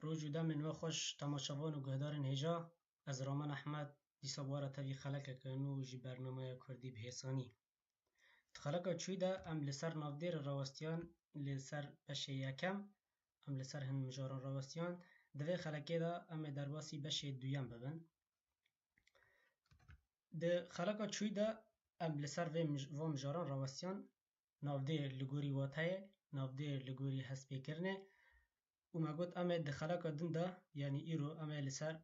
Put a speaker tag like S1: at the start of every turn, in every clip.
S1: روز و دم نو خوش تماشاوان و گهدارن هجا از رامان احمد دیسا بواره تاوی خلقه کنو جی برنامه کردی بحسانی خلقه چوی ده ام لسر نافدیر راوستیان لسر بشه یکم ام لسر هن مجاران راوستیان دوی خلقه ده ام درباسی بشه دویم ببن ده خلقه چوی ده ام لسر و مجاران راوستیان نافدیر لگوری واتای نافدیر لگوری حسبی کرنه و ما گوت امه دخلقه دنده یعنی ایرو امه لسر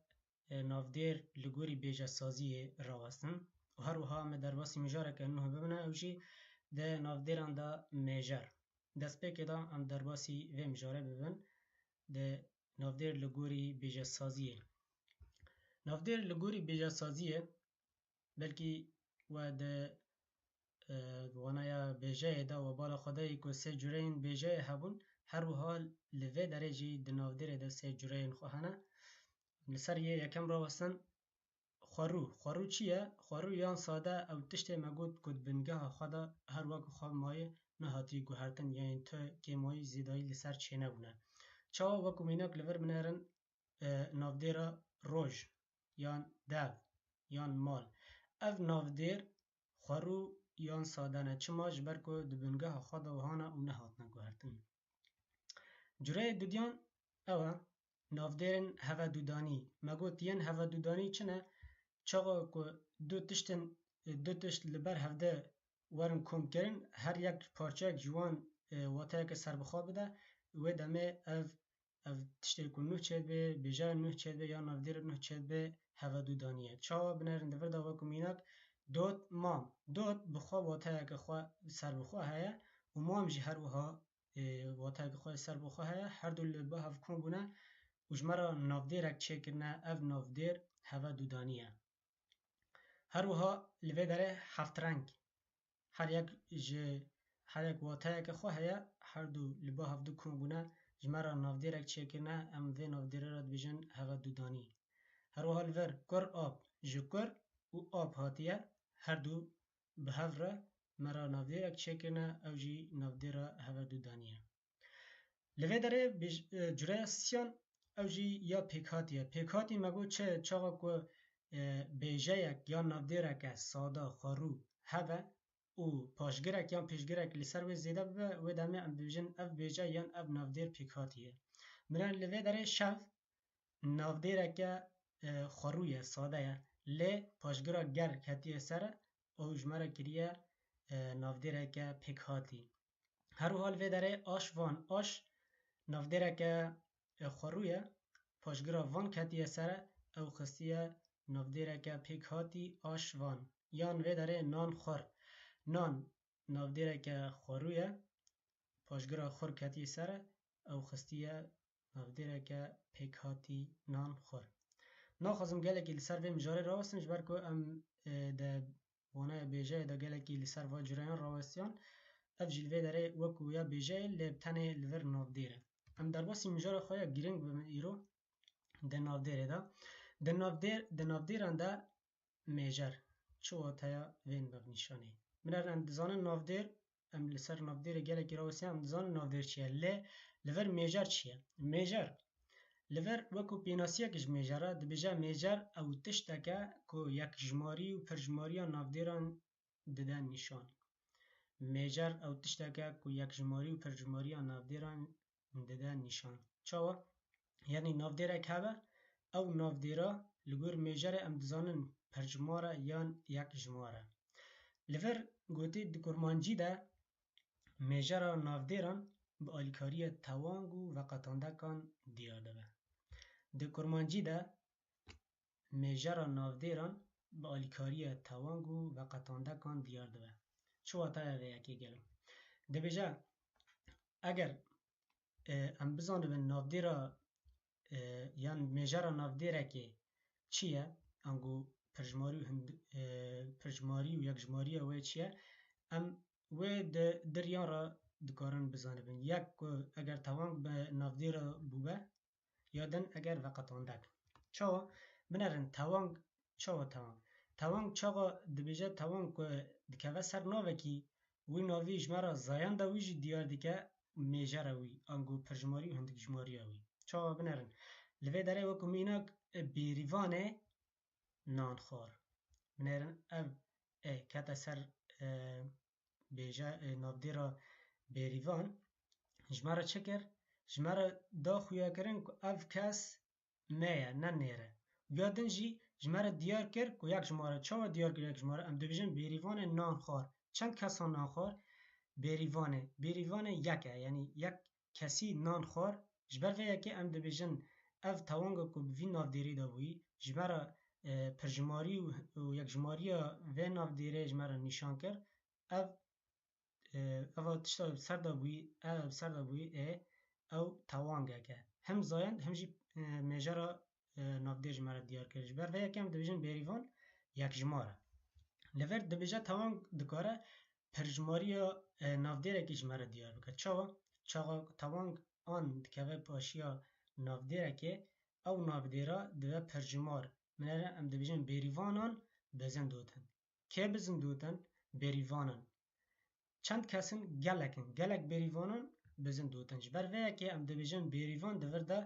S1: نافدیر لگوری بیجه سازی راوستن و هر وها امه درباسی مجاره که انه ببنه اوشی ده نافدیران ده میجر دست پیک ده ام درباسی و مجاره ببن ده نافدیر لگوری بیجه سازیه نافدیر لگوری بیجه سازیه بلکی و ده وانایا بیجه ده و بالا خدایی که سه جورین بیجه هبون هر وها لوی درجی د نافدیر د سه جورین خوهنه لسر یکم راوستن خورو چیه؟ خورو یان ساده او تشت مگود کد بنگه خدا هر وقت خواه مایه نهاتی گوهرتن یعنی تو که مایه زیدایی لسر چه نبونه چاو وکو میناک لور بنهرن نافدیر روژ یان دو یان مال او نافدیر خورو یان ساده نه چه ماج برکو د بنگه خدا وهانه او نهاتن گوهرتن جوره دودیان اوه نافدیرن هوا دودانی مگوت ین هوا دودانی چنه چاقا که دو تشت لبر هفته ورن کم کرن هر یک پارچه جوان واتای که سر بخواه بده و دمه او تشتی که نوح چید به بیجه نوح چید به یا نافدیر نوح چید به هوا دودانیه چاوا بنرن دور داوا کمینک دوت مام دوت بخواه واتای که خواه سر بخواه هیا و مام جی هر وها واتای که خواه سر بخواه هیا هر دو لبا هف کن بونه و جمرا نافدیرک چه کرنه او نافدیر هوا دودانیه هر وها لوی داره هفت رنگ هر یک واتای که خواه هیا هر دو لبا هف دو کن بونه جمرا نافدیرک چه کرنه ام وی نافدیر را بیجن هوا دودانی هر وها لور کر آب جکر و آب هاتیه هر دو به هفره مرا نافدیرک چه کرنه او جی نافدیر هوا دودانیه لوی داره جوره سیان او جی یا پیکاتی مگو چه چاقا که بیجه یک یا نافدیرک ساده خارو هوا او پاشگرک یا پیشگرک لسر و زیده به و دمه ام بیجن اف بیجه یا اف نافدیر پیکاتیه منان لوی داره شف نافدیرک خاروی ساده لی پاشگرک گر کتیه سر او جمره کریه نافدیرک پیکاتی هر حال وی داره آش وان آش نافدیرک خاروی پاشگرا وان کتیه سر او خستیه نافدیرک پیکاتی آش وان یان وی داره نان خور نان نافدیرک خاروی پاشگرا خور کتیه سر او خستیه نافدیرک پیکاتی نان خور ناخوازم گله که لسر وی مجاره راوستن جبر که ام ده وانه بیجه ده گله که لسر و جریان راوستیان اف جلوه داره وکو یا بیجه لبتنه لور نافدیره ام در باسی مجاره خواه گیرنگ بمن ایرو ده نافدیره ده نافدیران ده میجر چو آتایا وین ببنیشانه منر ام دزانه نافدیر ام لسر نافدیر گله که راوستیان ام دزانه نافدیر چیه لور میجر چیه میجر لور وکو پیناسیه کش میجره دبیجه میجر او تشتکه که یک جماری و پرجماری نافدیران ددن نشان میجر او تشتکه که یک جماری و پرجماری نافدیران ددن نشان چاوا؟ یعنی نافدیره که او نافدیره لگور میجره ام دزانن پرجماره یان یک جماره لور گوتی دکرمانجی ده میجره نافدیران به آلیکاری توانگو و قطانده کان دیاده به ده کرمانجی ده میجر نافدیران به آلیکاری توانگو و قطانده کان دیارده به چو آتای ده یکی گلم ده بیجه اگر ام بزانه به نافدیره یان میجر نافدیره که چیه انگو پرجماری و یک جماری و چیه ام و دریان را دکارن بزانه بین یک اگر توانگ به نافدیره بوبه یادن اگر وقتاندک چاوا بنرن توانگ چاوا دبیجه توانگ که دکوه سر ناوه کی وی ناویش مرا زایان دا ویجی دیار دیگه میجه روی انگو پرجماری و هندک جماری روی چاوا بنرن لوی دره وکو میناک بیریوانه نانخوار بنرن اف کتا سر بیجا نافدیرا بیریوان جمارا چکر جمارا دا خویا کرن که اف کس میه نه نیره یادن جی جمارا دیار کر که یک جمارا چاوا دیار کر یک جمارا ام دویژن بیریوان نانخوار چند کسان نانخوار بیریوانه یکه یعنی یک کسی نانخوار جبر وی یکی ام دویژن اف توانگا که بوی نافدیری دا بوی جمارا پرجماری و یک جماری و نافدیری جمارا نشان کر اف اول تشتا سر دا بوی او توانگه که هم زایند هم جی میجارا نافدیر جمارا دیار کر جبر وی یکی ام دویژن بیریوان یک جماره لور دبیجه توانگ دکاره پرجماری نافدیره که جماره دیار بکر چاوا توانگ آن دکوه پاشیا نافدیره که او نافدیره دوه پرجمار منره ام دبیجن بیریوانان بزن دوتن که بزن دوتن بیریوانان چند کسن گلک بیریوانان بزن دوتن جبر وی که ام دبیجن بیریوان دور ده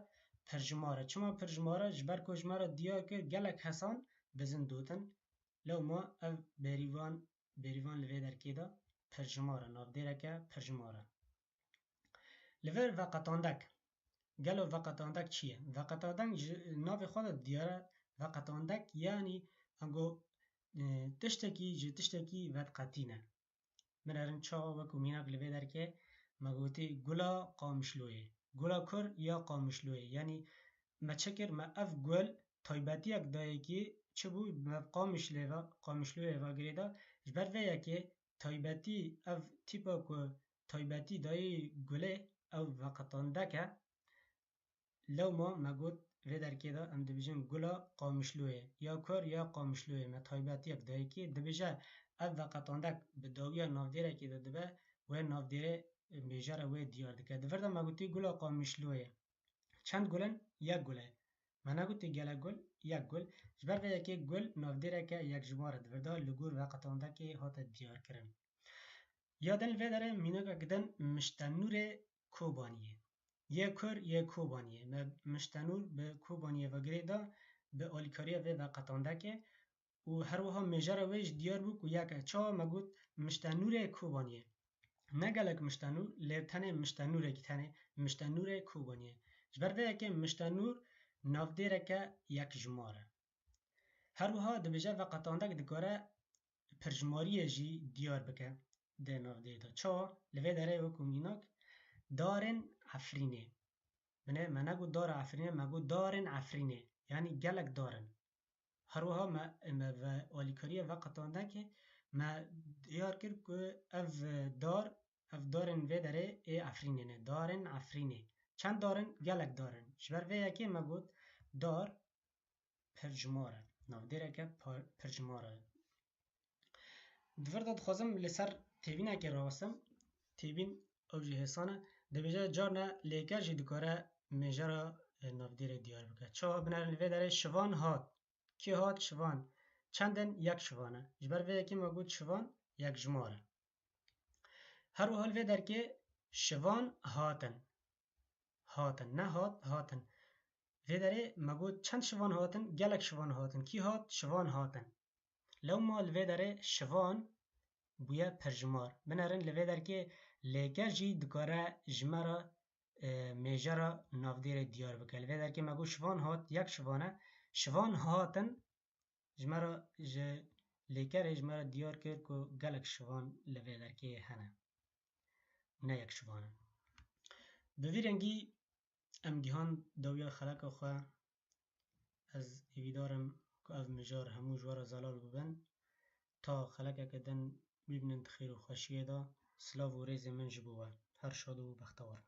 S1: پرجماره چما پرجماره جبر که جماره دیار که گلک حسان بزن دوتن لو ما اف بیریوان لوی درکی دا پرجماره نافدیره که پرجماره لور وقتاندک گلو وقتاندک چیه؟ وقتاندک ناف خود دیاره وقتاندک یعنی انگو تشتکی وقتینه من ارن چا وکو میناک لوی درکه مگوتی گلا قامشلویه گلا کر یا قامشلویه یعنی ما چکر ما اف گل تایبتی اک دایی که چه بو قامشلویه و گریده جبر ویه که تایبتی اف تیپا که تایبتی دایی گله او وقتانده که لو ما مگوت وی درکی دا ام دبیجن گلا قامشلویه یا کر یا قامشلویه ما تایبتی اک دایی که دبیجه اف وقتانده به داویا نافدیره که دا دبه و نافدیره بیجاره و دیار دکه دورده مگوتی گلا قامشلویه چند گلن؟ یک گله من نگوتی گله گل یک گل جبر وی یکی گل نافدیره که یک جماره دورده لگور وقتانده که هات دیار کرن یادن وی داره مینوگا گدن مشتنور کوبانیه یه کر یه کوبانیه مشتنور به کوبانیه و گریده به آلیکاریه و وقتانده که و هر وها میجره ویش دیار بو که یک چا مگود مشتنور کوبانیه نگلک مشتنور لیرتنه مشتنوره که تنه مشتنور کوبانیه جبر وی یکی مشتنور نافدیره که یک جماره هر وها دبیجه وقتانده که دکاره پرجماریه جی دیار بکه ده نافدیره دا چا لوی داره وکو میناک دارن عفرینه من نگو دار عفرینه مگو دارن عفرینه یعنی گلک دارن هر وها ما و آلیکاریه وقتانده که ما دیار کرد که اف دارن وی داره ای عفرینه نه دارن عفرینه چند دارن گلک دارن جبر وی یکی ما گود دار پرجماره نافدیره که پرجماره دور داد خوازم لسر تیبینه که راستم تیبین او جی حسانه دبیجه جارنا لیکر جی دکاره میجره نافدیره دیار بکه چا بنرن وی داره شوان هات کی هات شوان چندن یک شوانه جبر وی یکی ما گود شوان یک جماره هر حال وی در که شوان هاتن نه هاتن وی داره ما گود چند شوان هاتن گلک شوان هاتن کی هات شوان هاتن لو مال وی داره شوان بویا پرجمار بنرن لوی در که لیکر جی دکاره جمره میجره نافدیر دیار بکه لوی در که مگو شوان هات یک شوانه شوان هاتن جمره لیکر جمره دیار کرد که گلک شوان لوی در که هنه نه یک شوانه دوی رنگی امگیهان دویا خلق خواه از ایویدارم که از مجار همو جوار زلال ببن تا خلقه کدن ببینند خیر و خوشیه دا سلاو و ریز من جبوه هر شاد و بختوار